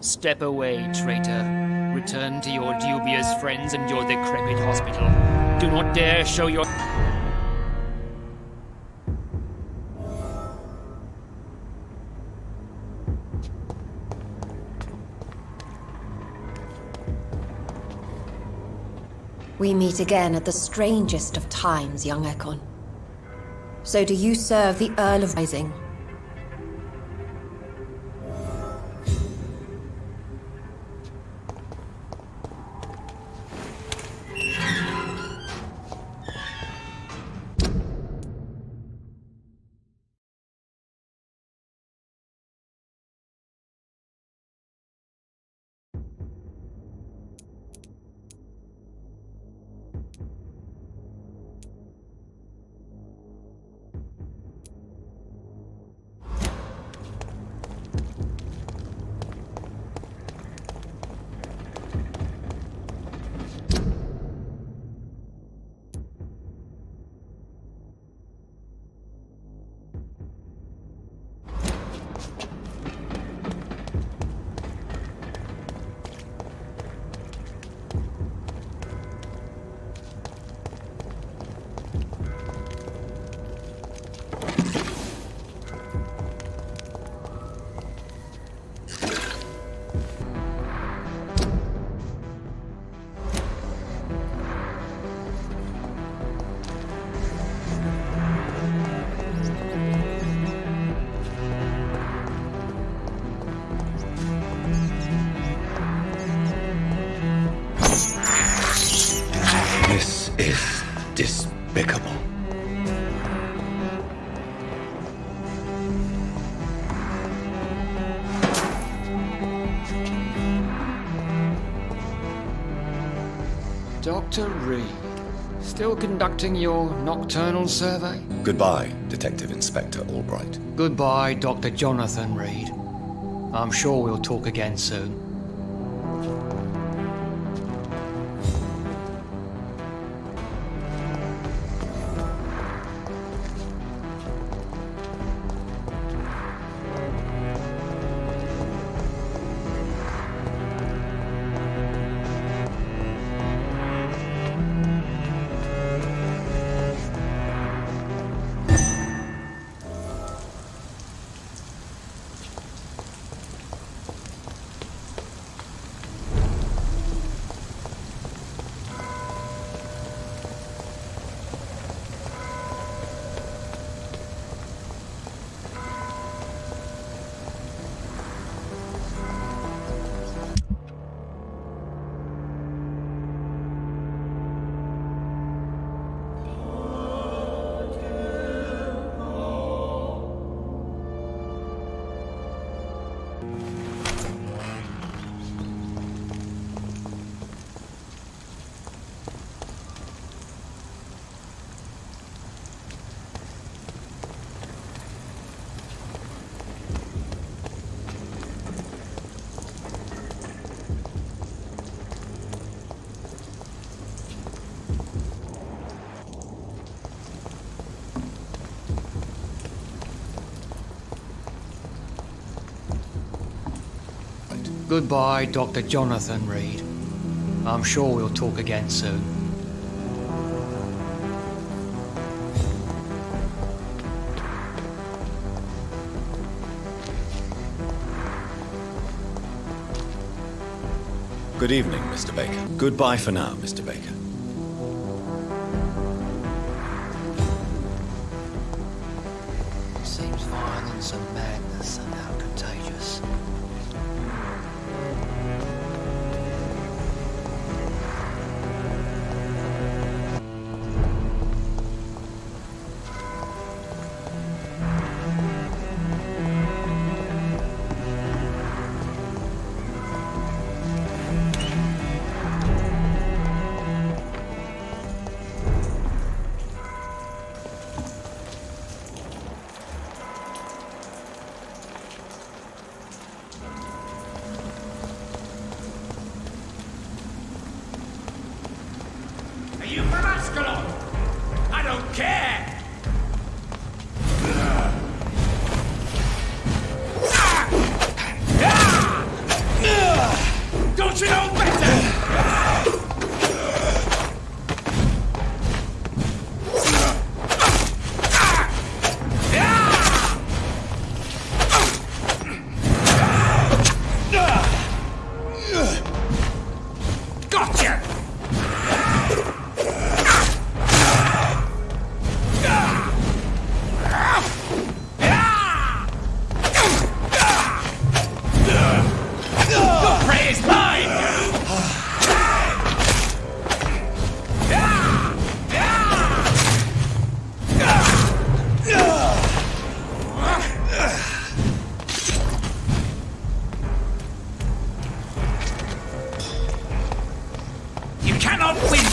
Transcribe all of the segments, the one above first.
Step away, traitor. Return to your dubious friends and your decrepit hospital. Do not dare show your... We meet again at the strangest of times, young Ekon. So do you serve the Earl of Rising? This is despicable. Dr. Reed, still conducting your nocturnal survey? Goodbye, Detective Inspector Albright. Goodbye, Dr. Jonathan Reed. I'm sure we'll talk again soon. Goodbye, Dr. Jonathan Reed. I'm sure we'll talk again soon. Good evening, Mr. Baker. Goodbye for now, Mr. Baker. Seems violence and madness are now contagious.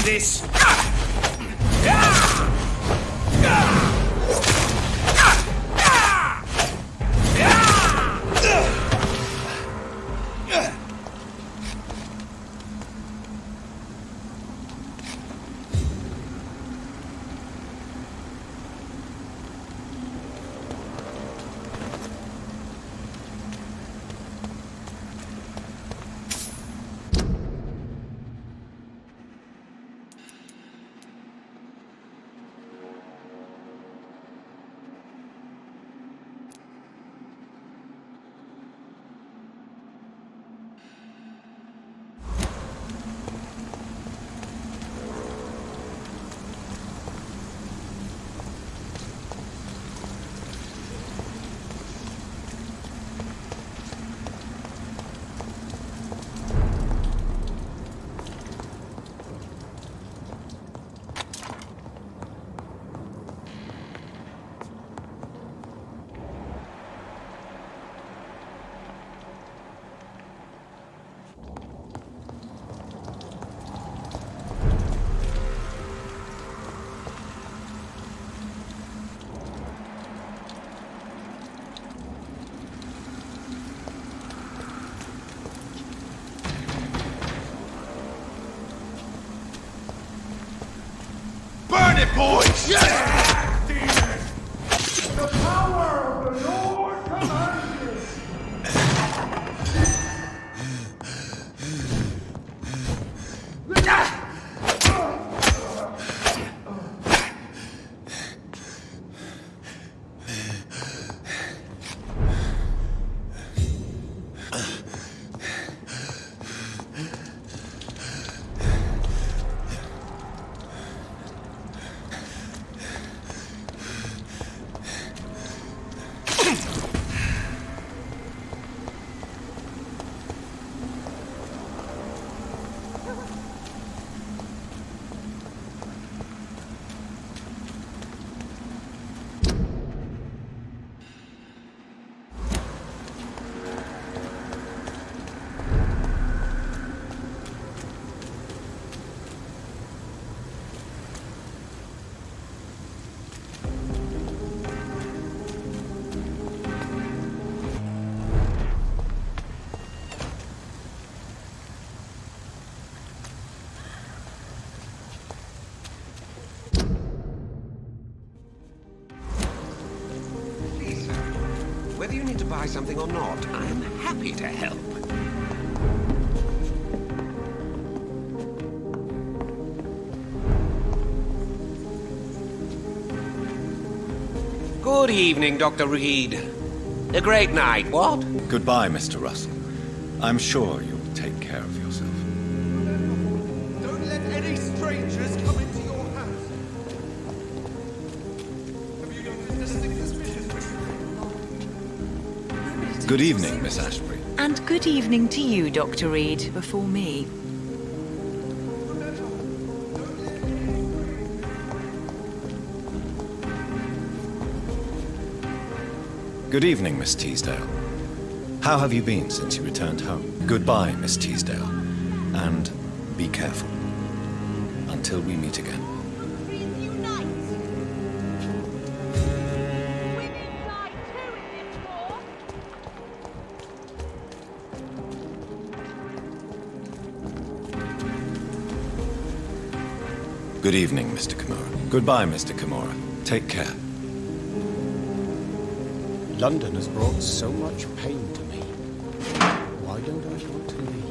this! Burn it, boys! Yes! The power of the Lord commands it! Whether you need to buy something or not, I am happy to help. Good evening, Dr. Reed. A great night, what? Goodbye, Mr. Russell. I'm sure you'll take care of yourself. Don't let any strangers come into your house. Have you noticed anything suspicious? Good evening, Miss Ashbury. And good evening to you, Dr. Reed, before me. Good evening, Miss Teasdale. How have you been since you returned home? Goodbye, Miss Teasdale. And be careful. Until we meet again. Good evening, Mr. Kimura. Goodbye, Mr. Kimura. Take care. London has brought so much pain to me. Why don't I want to leave?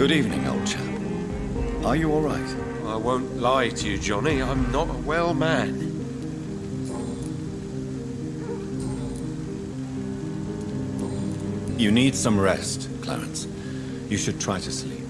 Good evening, old chap. Are you all right? I won't lie to you, Johnny. I'm not a well man. You need some rest, Clerence. You should try to sleep.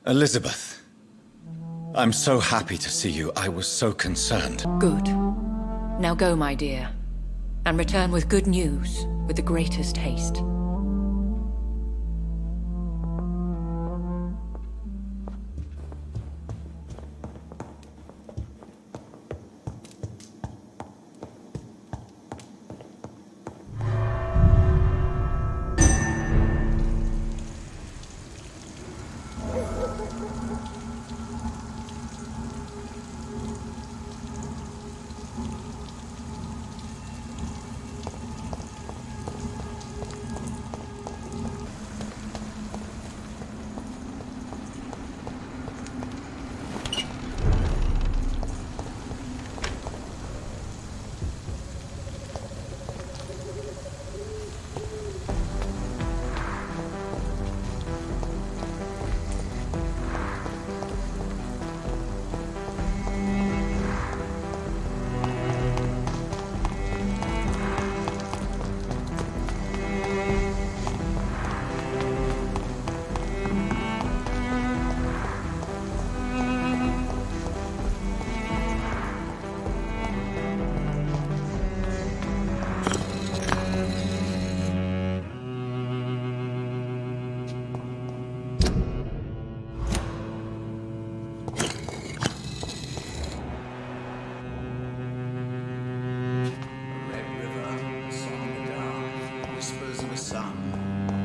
Elizabeth, I'm so happy to see you. I was so concerned. Good. Now go, my dear, and return with good news with the greatest haste.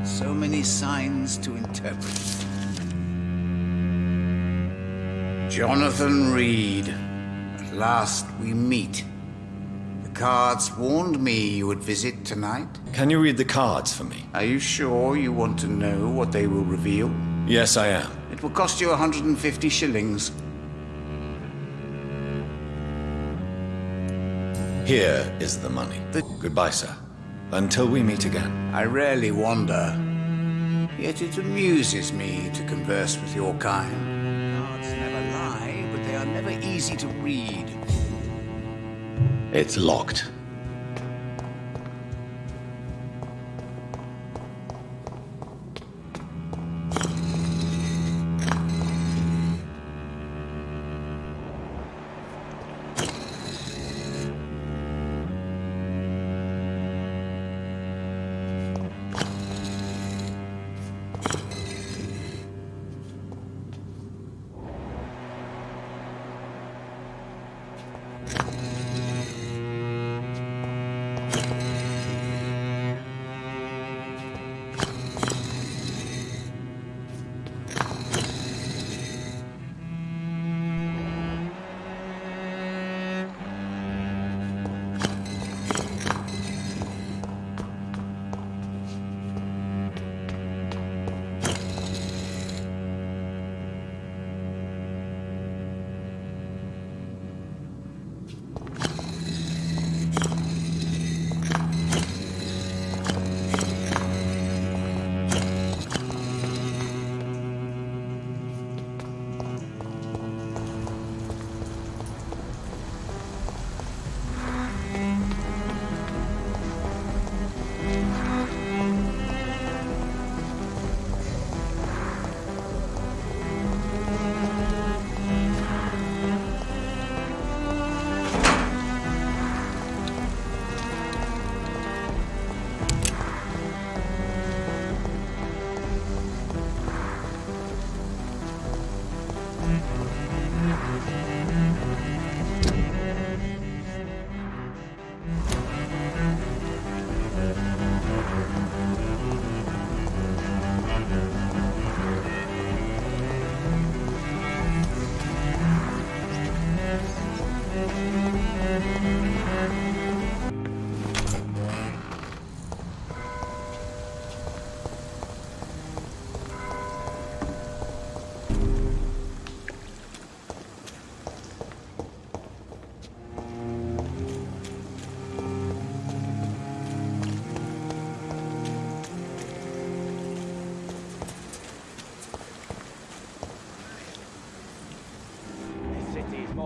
So many signs to interpret. Jonathan Reed. At last we meet. The cards warned me you would visit tonight. Can you read the cards for me? Are you sure you want to know what they will reveal? Yes, I am. It will cost you 150 shillings. Here is the money. Goodbye, sir. Until we meet again. I rarely wander, yet it amuses me to converse with your kind. Cards never lie, but they are never easy to read. It's locked.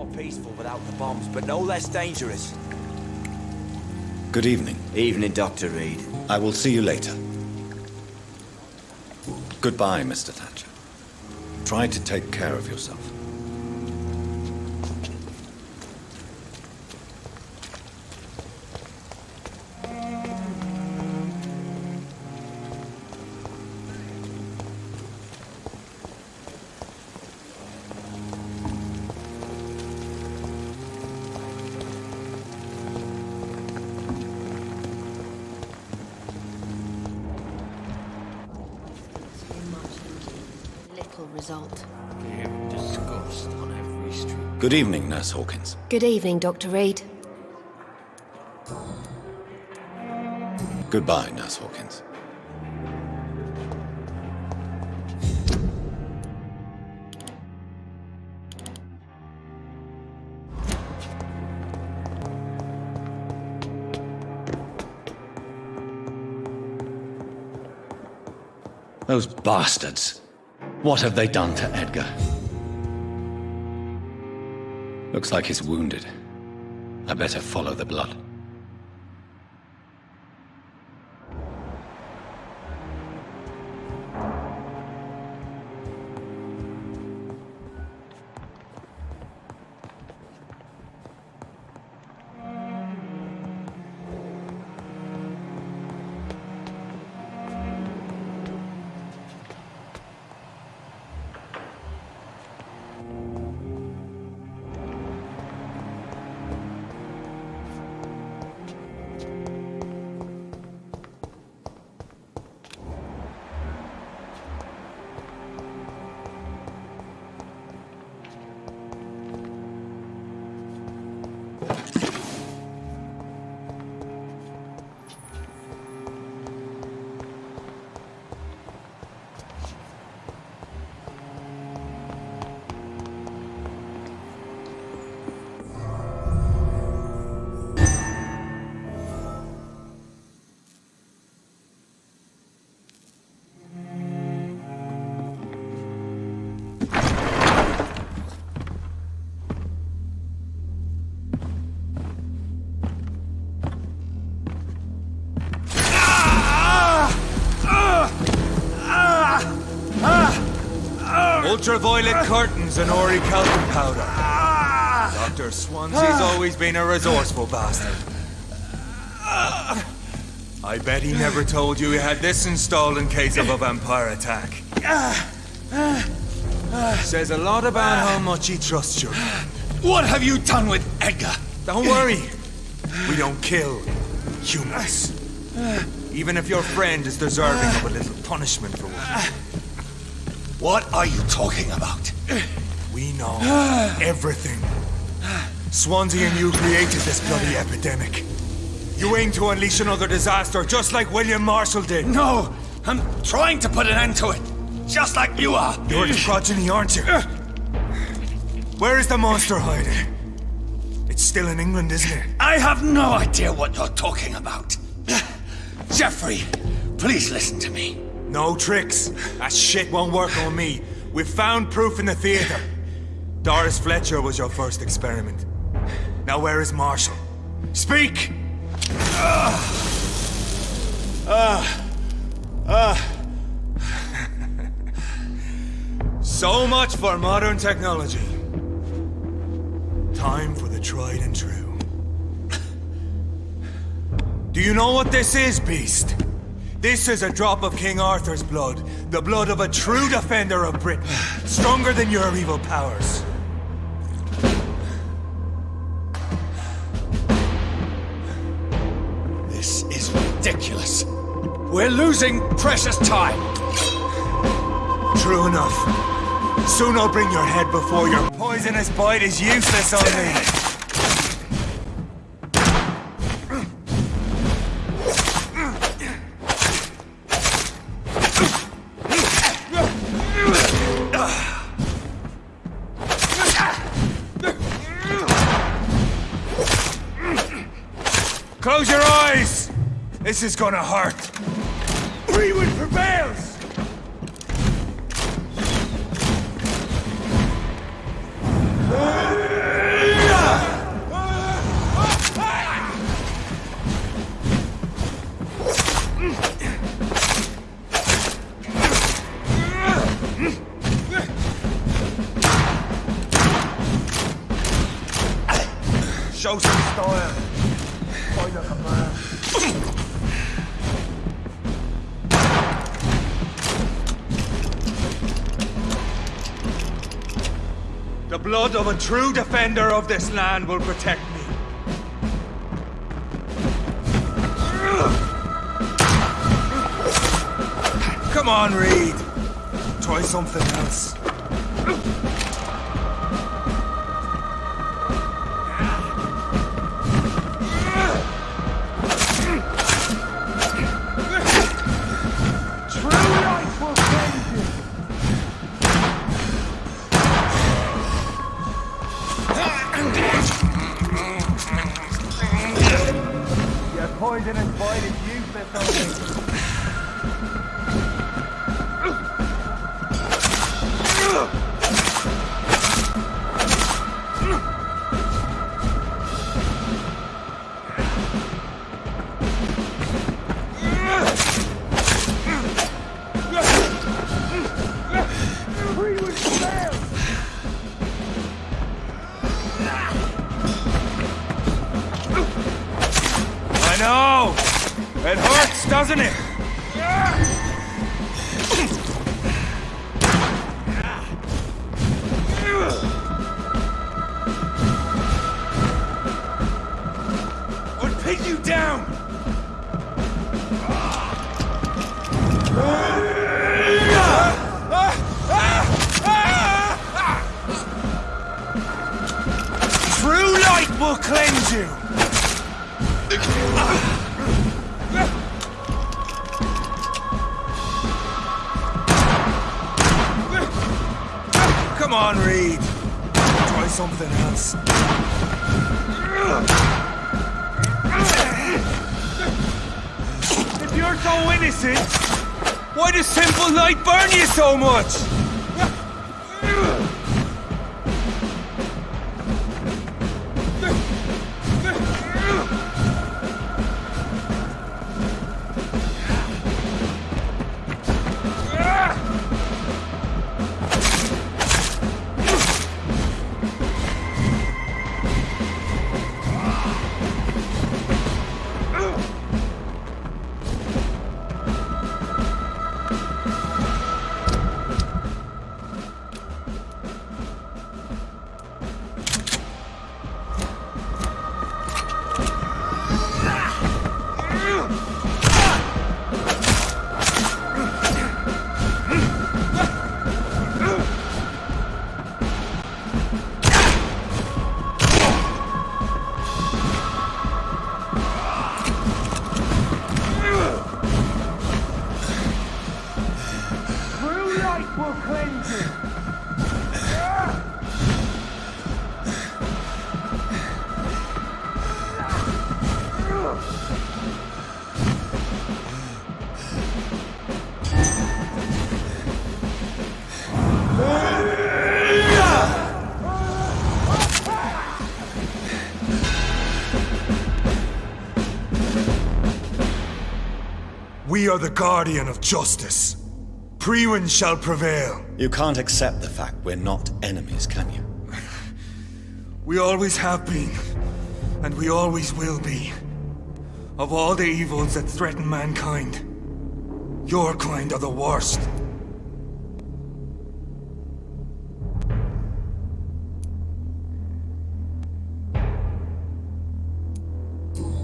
More peaceful without the bombs, but no less dangerous. Good evening. Evening, Dr. Reed. I will see you later. Goodbye, Mr. Thatcher. Try to take care of yourself. Result. Disgust on every street. Good evening, Nurse Hawkins. Good evening, Dr. Reed. Goodbye, Nurse Hawkins. Those bastards. What have they done to Edgar? Looks like he's wounded. I better follow the blood. Ultraviolet curtains and Ori calcium powder. Dr. Swansea's always been a resourceful bastard. I bet he never told you he had this installed in case of a vampire attack. Says a lot about how much he trusts you. What have you done with Edgar? Don't worry. We don't kill humans. Even if your friend is deserving of a little punishment for what. What are you talking about? We know everything. Swansea and you created this bloody epidemic. You aim to unleash another disaster just like William Marshall did. No, I'm trying to put an end to it. Just like you are. You're its progeny, aren't you? Where is the monster hiding? It's still in England, isn't it? I have no idea what you're talking about. Jeffrey, please listen to me. No tricks. That shit won't work on me. We've found proof in the theater. Doris Fletcher was your first experiment. Now where is Marshall? Speak! So much for modern technology. Time for the tried and true. Do you know what this is, Beast? This is a drop of King Arthur's blood. The blood of a true defender of Britain. Stronger than your evil powers. This is ridiculous. We're losing precious time. True enough. Soon I'll bring your head before your poisonous bite is useless on me. Close your eyes! This is gonna hurt. Freewood prevails! Show some style. Fight like a man. The blood of a true defender of this land will protect me. Come on, Reed. Try something else. Poison and void is useless only. No! It hurts, doesn't it? I'll pin you down! True light will cleanse you! Come on, Reed. Try something else. If you're so innocent, why does simple light burn you so much? We are the guardian of justice. Priwen shall prevail. You can't accept the fact we're not enemies, can you? We always have been, and we always will be. Of all the evils that threaten mankind, your kind are the worst.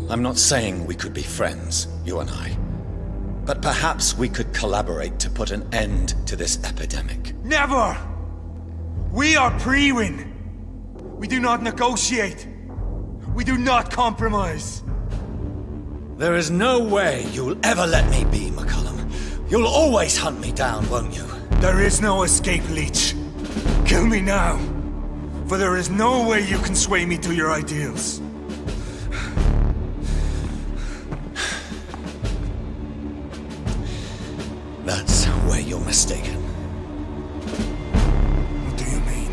I'm not saying we could be friends, you and I. But perhaps we could collaborate to put an end to this epidemic. Never! We are Priwen. We do not negotiate. We do not compromise. There is no way you'll ever let me be, McCullum. You'll always hunt me down, won't you? There is no escape, Leech. Kill me now. For there is no way you can sway me to your ideals. That's where you're mistaken. What do you mean?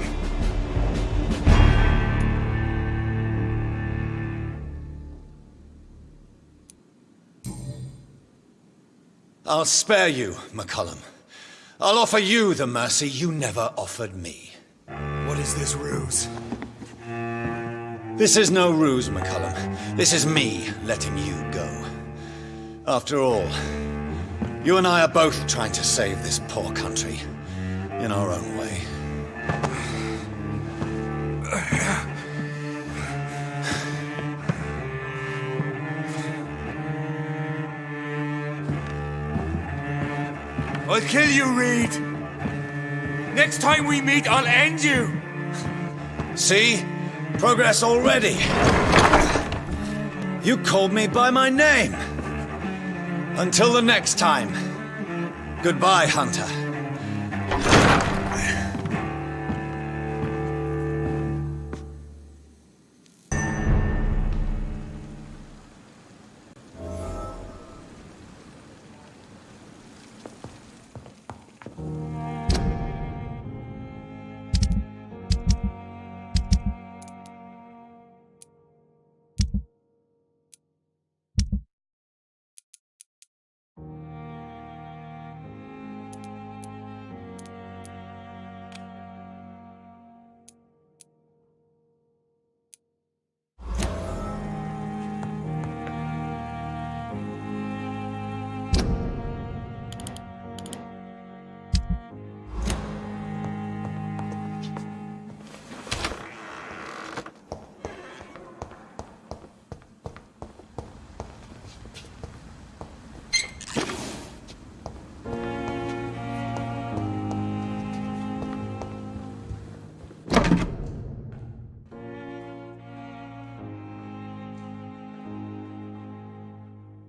I'll spare you, McCullum. I'll offer you the mercy you never offered me. What is this ruse? This is no ruse, McCullum. This is me letting you go. After all, you and I are both trying to save this poor country in our own way. I'll kill you, Reed. Next time we meet, I'll end you. See? Progress already. You called me by my name. Until the next time. Goodbye, Hunter.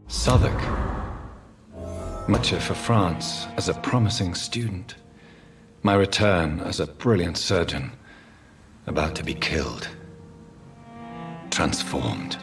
Southwark. Much for France as a promising student. My return as a brilliant surgeon. About to be killed. Transformed.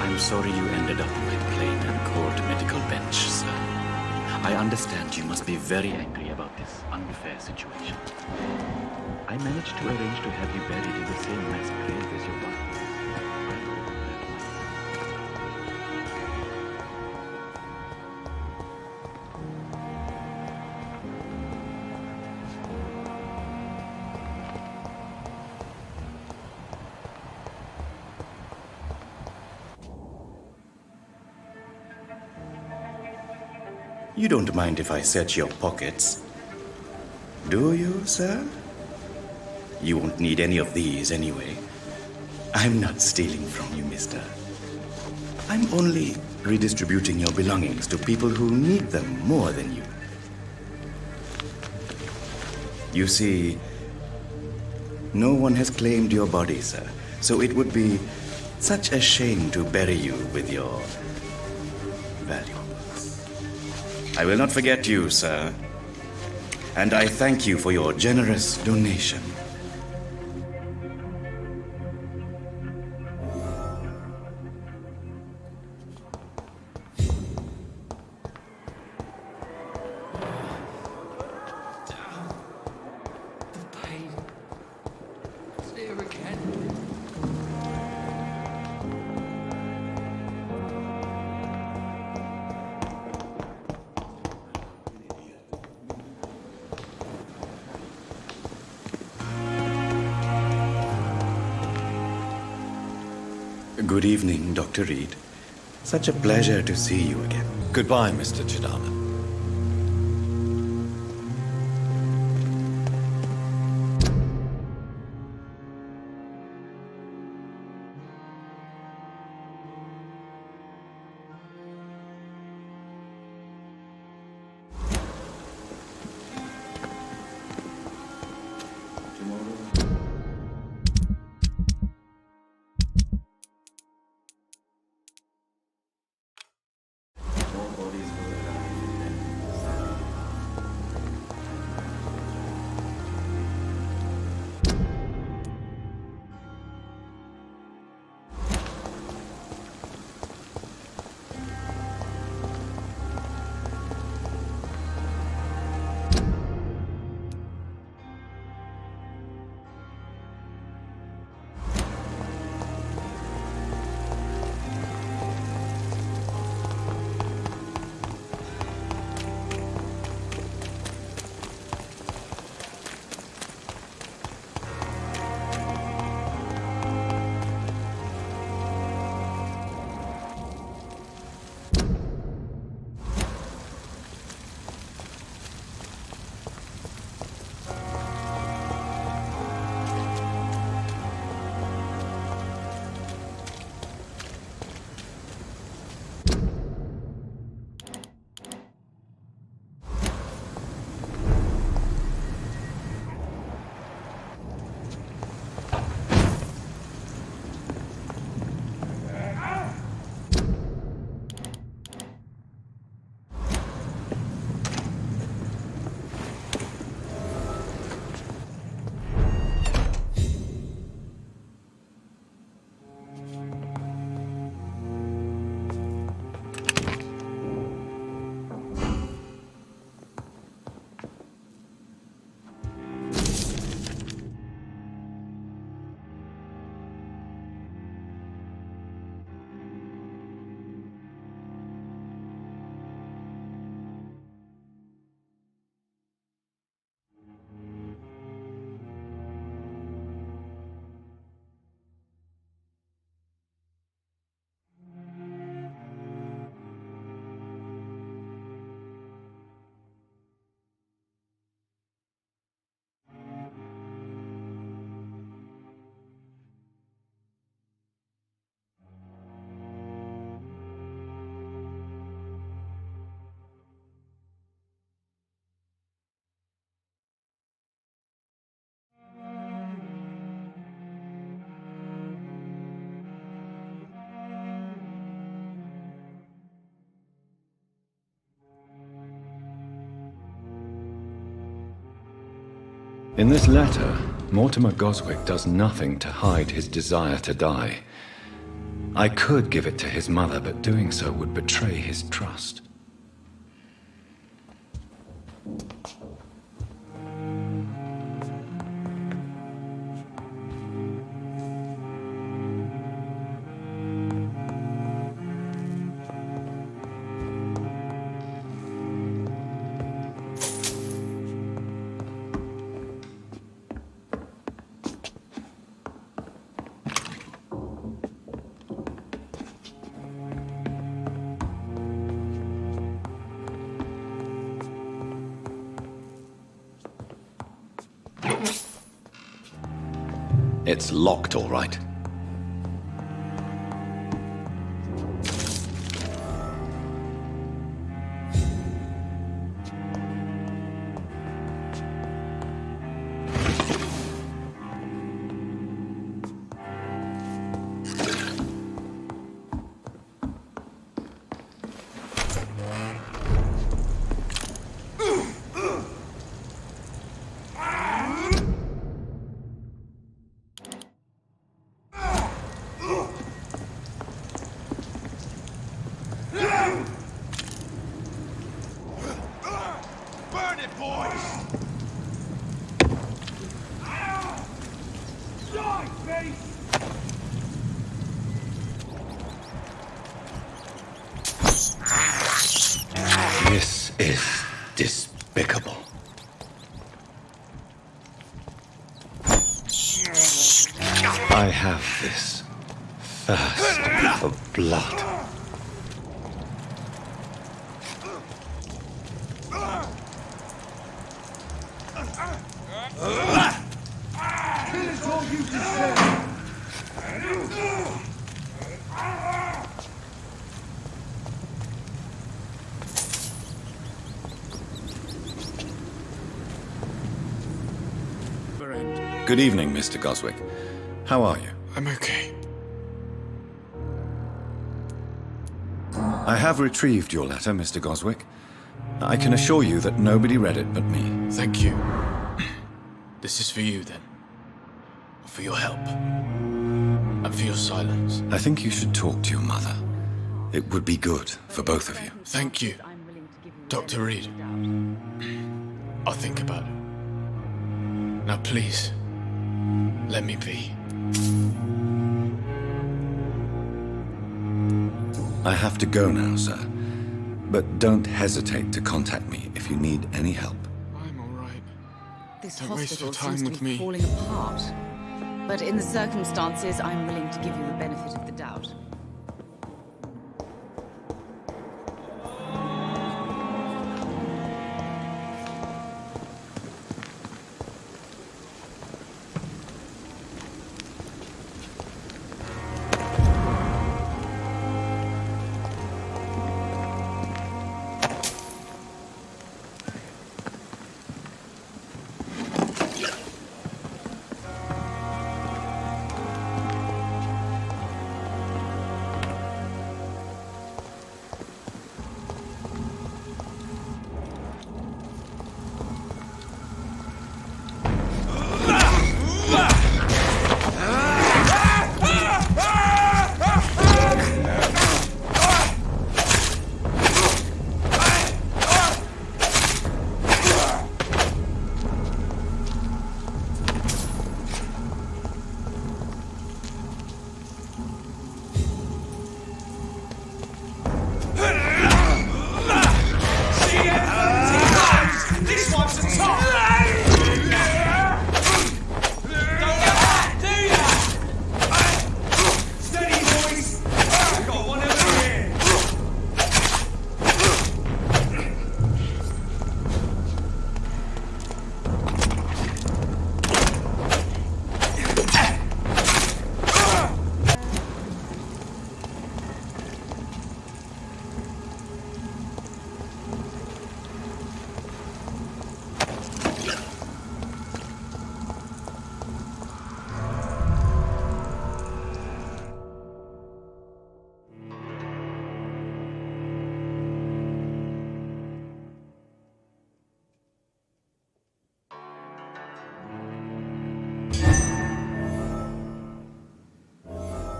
I'm sorry you ended up on my plain and cold medical bench, sir. I understand you must be very angry about this unfair situation. I managed to arrange to have you buried in the same mass grave as your wife. You don't mind if I search your pockets, do you, sir? You won't need any of these anyway. I'm not stealing from you, mister. I'm only redistributing your belongings to people who need them more than you. You see, no one has claimed your body, sir, so it would be such a shame to bury you with your valuables. I will not forget you, sir. And I thank you for your generous donation. Good evening, Dr. Reed. Such a pleasure to see you again. Goodbye, Mr. Chidana. In this letter, Mortimer Goswick does nothing to hide his desire to die. I could give it to his mother, but doing so would betray his trust. It's locked, all right. This is despicable. I have this thirst for blood. Good evening, Mr. Goswick. How are you? I'm okay. I have retrieved your letter, Mr. Goswick. I can assure you that nobody read it but me. Thank you. This is for you, then. For your help. And for your silence. I think you should talk to your mother. It would be good for both of you. Thank you, Dr. Reed. I'll think about it. Now, please, let me be. I have to go now, sir. But don't hesitate to contact me if you need any help. I'm all right. This Don't waste your hospital time seems with to be me. falling apart. But in the circumstances, I'm willing to give you the benefit of the doubt.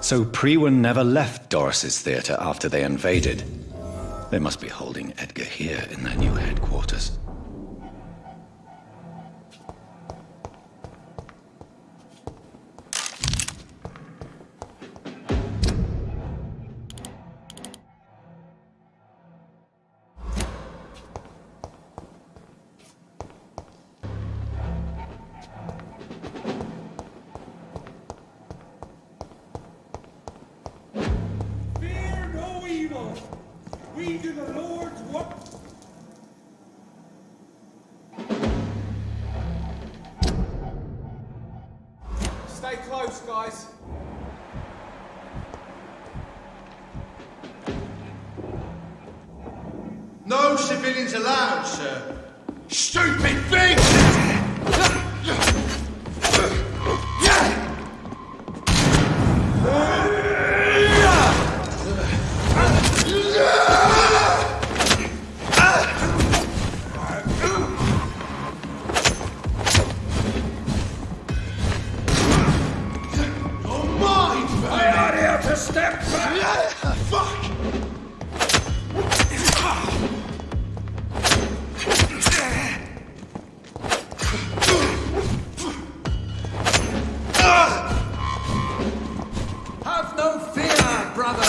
So Prewen never left Doris's theater after they invaded. They must be holding Edgar here in their new headquarters. We do the Lord's work. Stay close, guys. No civilians allowed, sir. Stupid thing! Step back! Fuck! Have no fear, brother!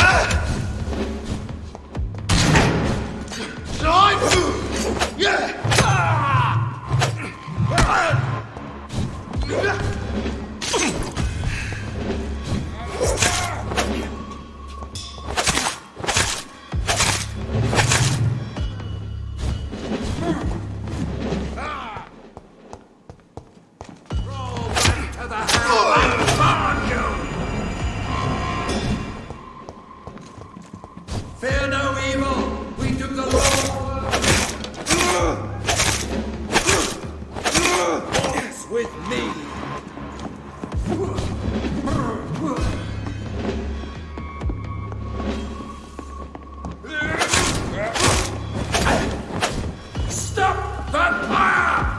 Fear no evil. We do the Lord. Walks with me. Stop, Vampyr!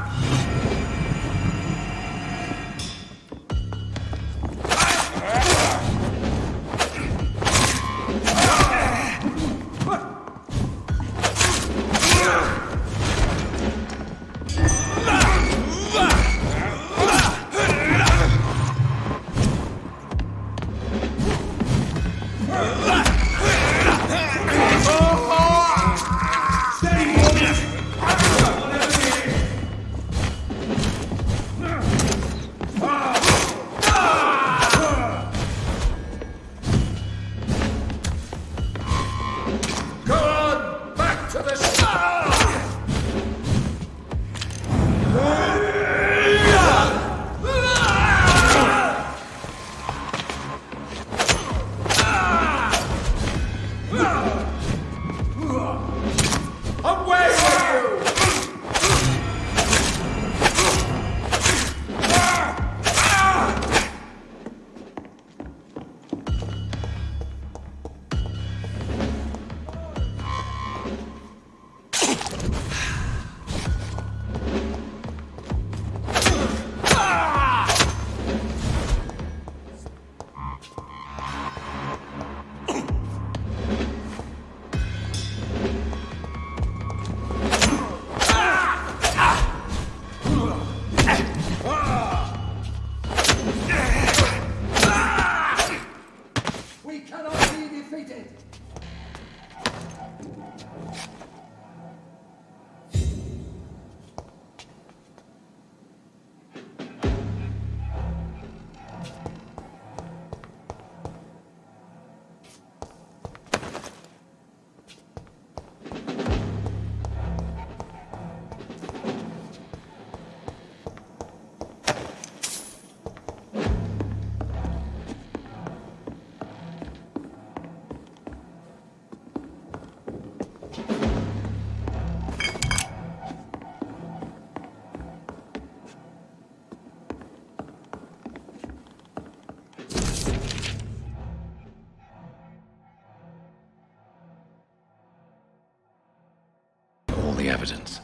All the evidence.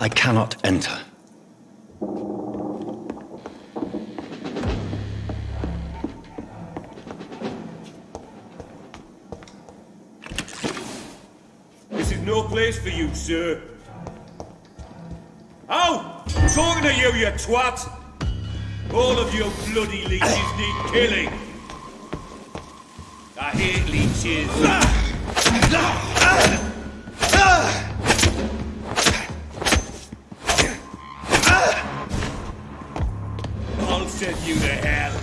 I cannot enter. This is no place for you, sir. Oh! I'm talking to you, you twat! All of you bloody leeches need killing. I hate leeches. I'll send you to hell.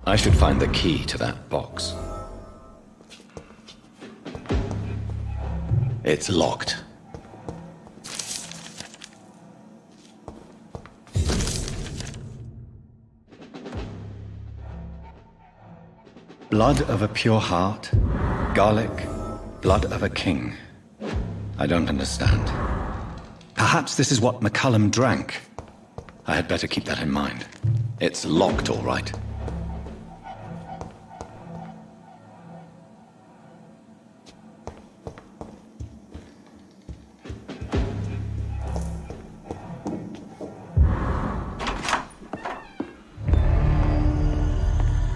I should find the key to that box. It's locked. Blood of a pure heart, garlic, blood of a king. I don't understand. Perhaps this is what McCullum drank. I had better keep that in mind. It's locked, all right.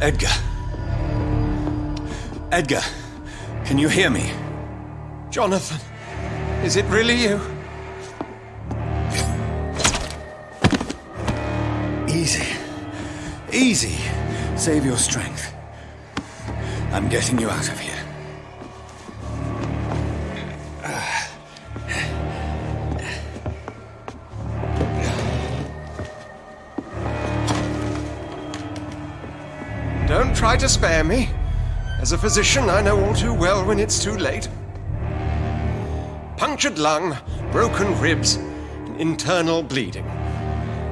Edgar. Edgar, can you hear me? Jonathan, is it really you? Easy. Easy. Save your strength. I'm getting you out of here. Don't try to spare me. As a physician, I know all too well when it's too late. Punctured lung, broken ribs, and internal bleeding.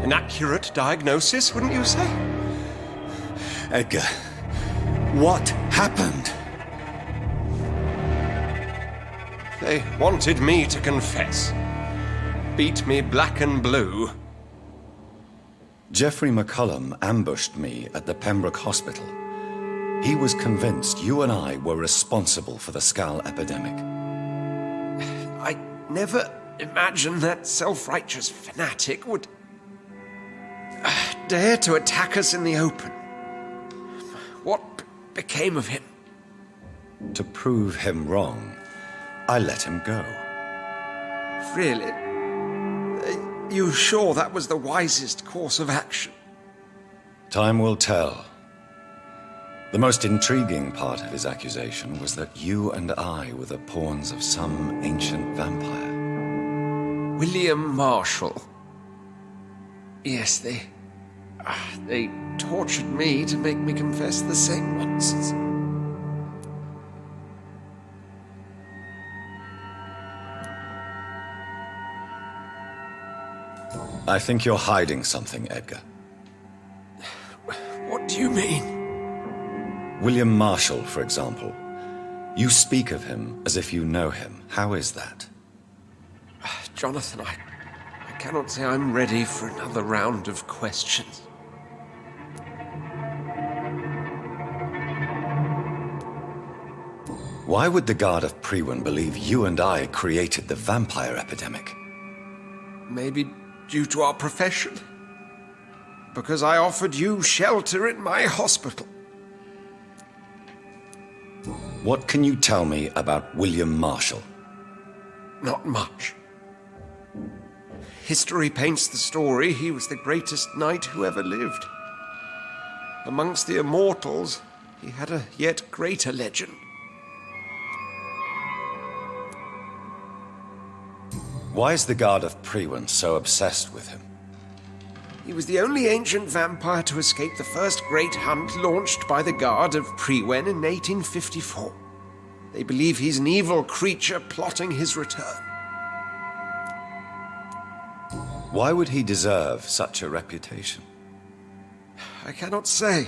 An accurate diagnosis, wouldn't you say? Edgar, what happened? They wanted me to confess. Beat me black and blue. Geoffrey McCullum ambushed me at the Pembroke Hospital. He was convinced you and I were responsible for the Skal epidemic. I never imagined that self-righteous fanatic would dare to attack us in the open. What became of him? To prove him wrong, I let him go. Really? You sure that was the wisest course of action? Time will tell. The most intriguing part of his accusation was that you and I were the pawns of some ancient vampire. William Marshall. Yes, they tortured me to make me confess the same nonsense. I think you're hiding something, Edgar. What do you mean? William Marshall, for example. You speak of him as if you know him. How is that? Jonathan, I cannot say I'm ready for another round of questions. Why would the Guard of Priwen believe you and I created the vampire epidemic? Maybe due to our profession. Because I offered you shelter in my hospital. What can you tell me about William Marshall? Not much. History paints the story he was the greatest knight who ever lived. Amongst the immortals, he had a yet greater legend. Why is the Guard of Priwen so obsessed with him? He was the only ancient vampire to escape the first great hunt launched by the Guard of Priwen in 1854. They believe he's an evil creature plotting his return. Why would he deserve such a reputation? I cannot say.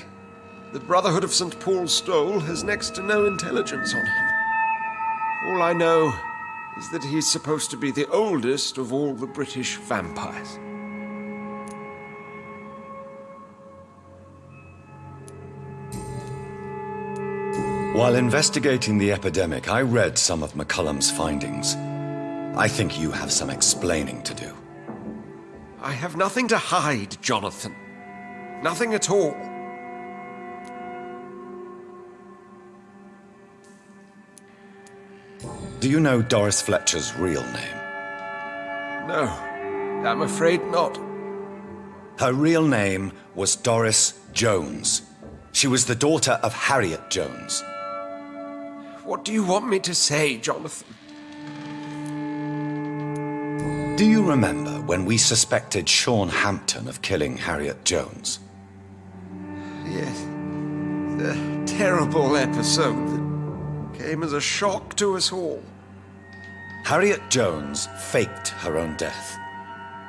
The Brotherhood of St. Paul's Stole has next to no intelligence on him. All I know is that he's supposed to be the oldest of all the British vampires. While investigating the epidemic, I read some of McCullum's findings. I think you have some explaining to do. I have nothing to hide, Jonathan. Nothing at all. Do you know Doris Fletcher's real name? No, I'm afraid not. Her real name was Doris Jones. She was the daughter of Harriet Jones. What do you want me to say, Jonathan? Do you remember when we suspected Sean Hampton of killing Harriet Jones? Yes. The terrible episode that came as a shock to us all. Harriet Jones faked her own death.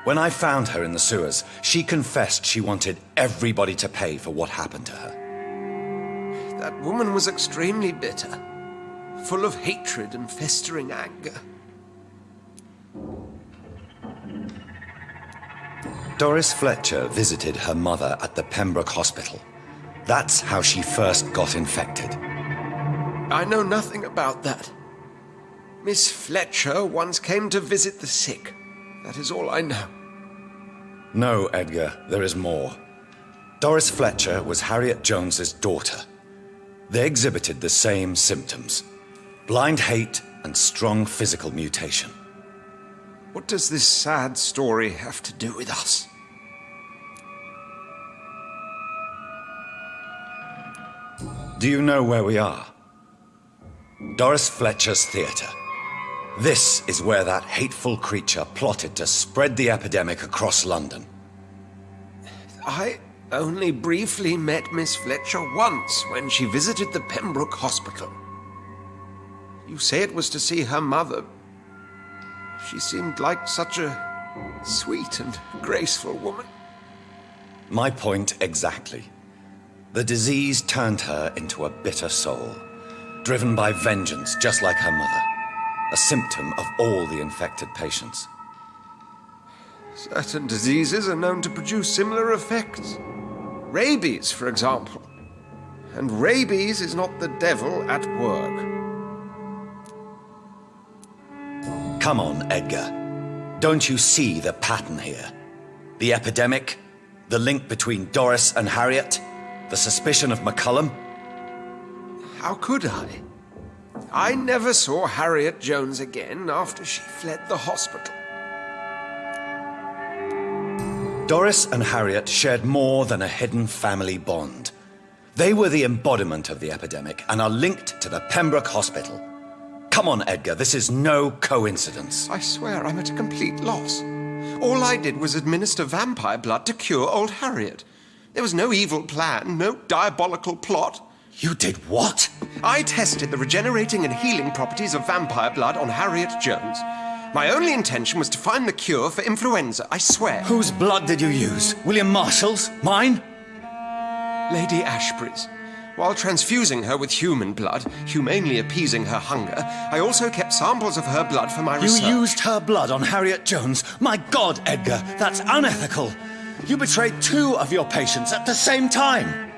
When I found her in the sewers, she confessed she wanted everybody to pay for what happened to her. That woman was extremely bitter, full of hatred and festering anger. Doris Fletcher visited her mother at the Pembroke Hospital. That's how she first got infected. I know nothing about that. Miss Fletcher once came to visit the sick. That is all I know. No, Edgar, there is more. Doris Fletcher was Harriet Jones's daughter. They exhibited the same symptoms: blind hate and strong physical mutation. What does this sad story have to do with us? Do you know where we are? Doris Fletcher's theatre. This is where that hateful creature plotted to spread the epidemic across London. I only briefly met Miss Fletcher once when she visited the Pembroke Hospital. You say it was to see her mother. She seemed like such a sweet and graceful woman. My point exactly. The disease turned her into a bitter soul, driven by vengeance just like her mother. A symptom of all the infected patients. Certain diseases are known to produce similar effects. Rabies, for example. And rabies is not the devil at work. Come on, Edgar. Don't you see the pattern here? The epidemic, the link between Doris and Harriet, the suspicion of McCullum? How could I? I never saw Harriet Jones again after she fled the hospital. Doris and Harriet shared more than a hidden family bond. They were the embodiment of the epidemic and are linked to the Pembroke Hospital. Come on, Edgar, this is no coincidence. I swear I'm at a complete loss. All I did was administer vampire blood to cure old Harriet. There was no evil plan, no diabolical plot. You did what? I tested the regenerating and healing properties of vampire blood on Harriet Jones. My only intention was to find the cure for influenza, I swear. Whose blood did you use? William Marshall's? Mine? Lady Ashbury's. While transfusing her with human blood, humanely appeasing her hunger, I also kept samples of her blood for my research. You used her blood on Harriet Jones? My God, Edgar, that's unethical. You betrayed 2 of your patients at the same time.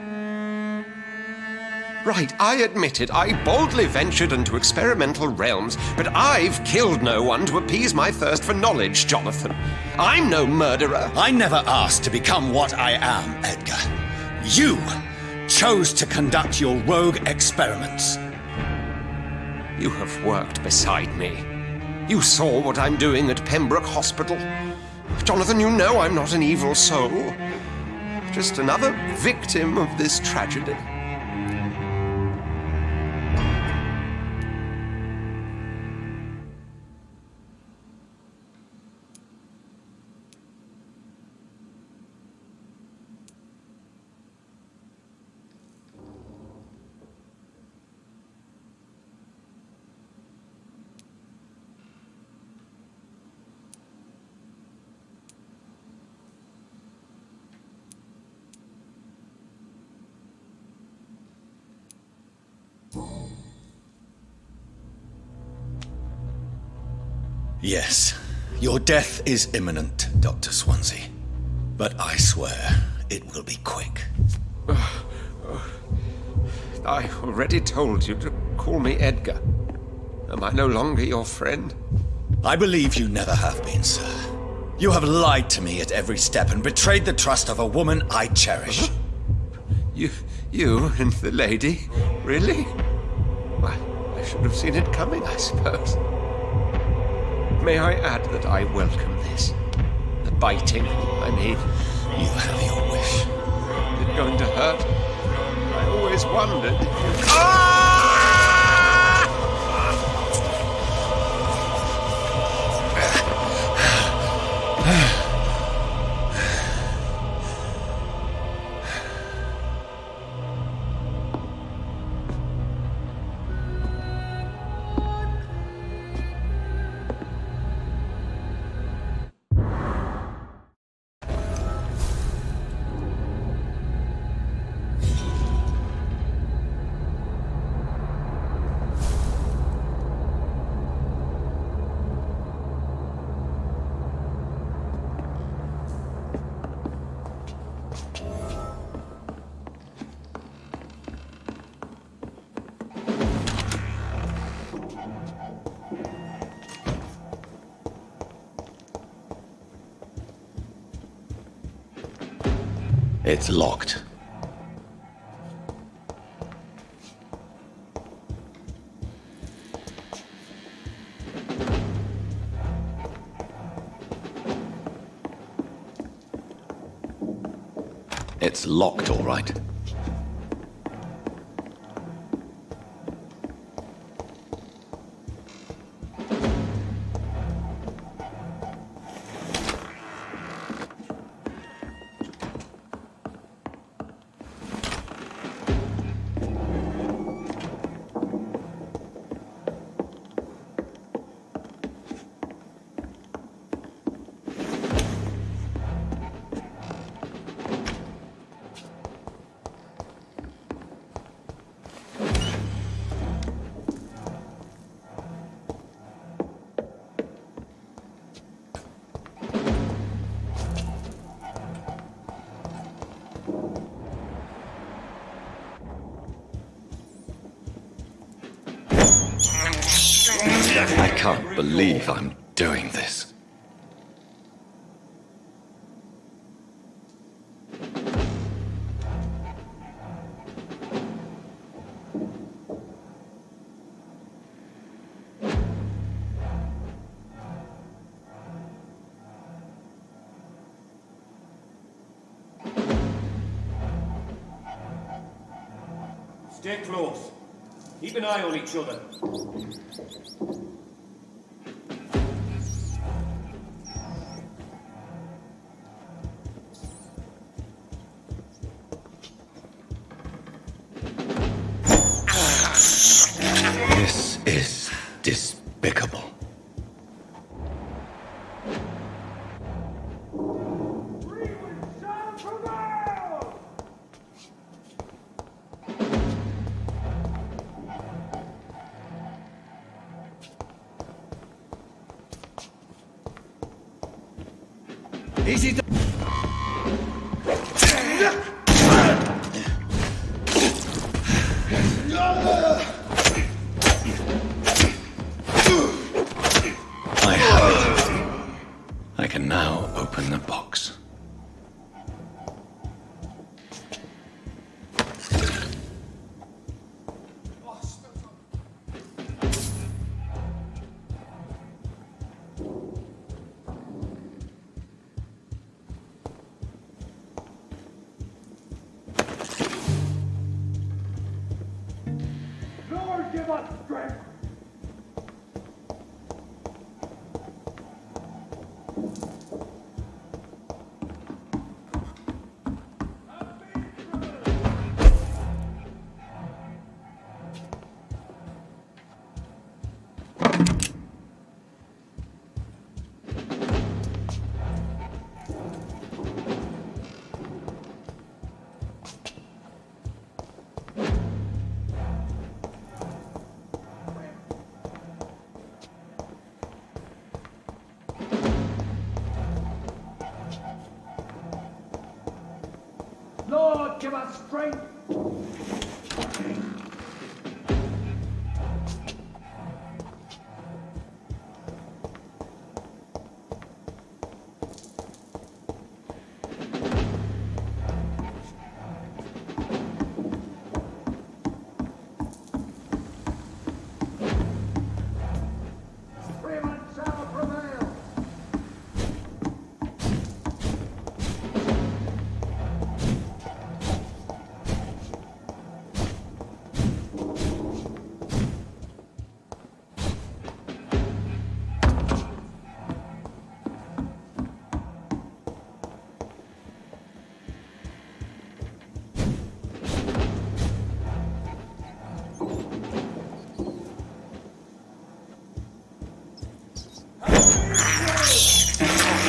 Right, I admit it. I boldly ventured into experimental realms, but I've killed no one to appease my thirst for knowledge, Jonathan. I'm no murderer. I never asked to become what I am, Edgar. You chose to conduct your rogue experiments. You have worked beside me. You saw what I'm doing at Pembroke Hospital. Jonathan, you know I'm not an evil soul. Just another victim of this tragedy. Yes, your death is imminent, Dr. Swansea. But I swear, it will be quick. I already told you to call me Edgar. Am I no longer your friend? I believe you never have been, sir. You have lied to me at every step and betrayed the trust of a woman I cherish. You and the lady? Really? Why, I should have seen it coming, I suppose. May I add that I welcome this? The biting, I mean. You have your wish. Is it going to hurt? I always wondered. It's locked. It's locked, all right. I can't believe I'm doing this. Stay close. Keep an eye on each other. This is despicable. Easy. I have it. I can now open the box. Lord, give us strength. Lord, give us strength. Freeman shall prevail.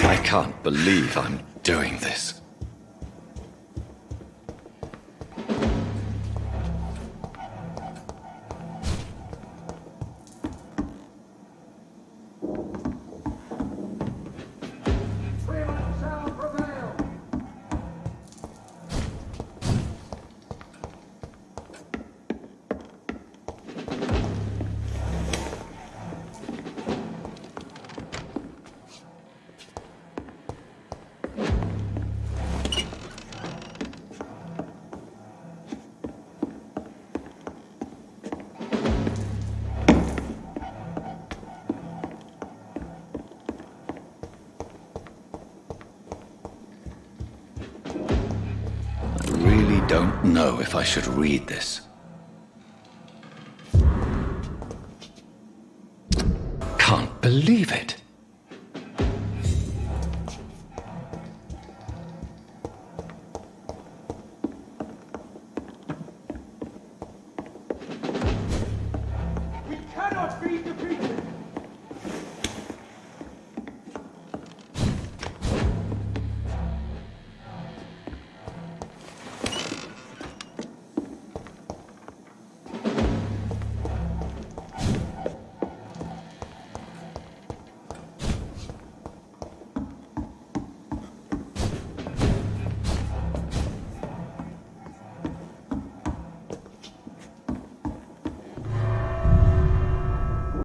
I can't believe I'm doing this. Freeman shall prevail. I really don't know if I should read this. Can't believe it.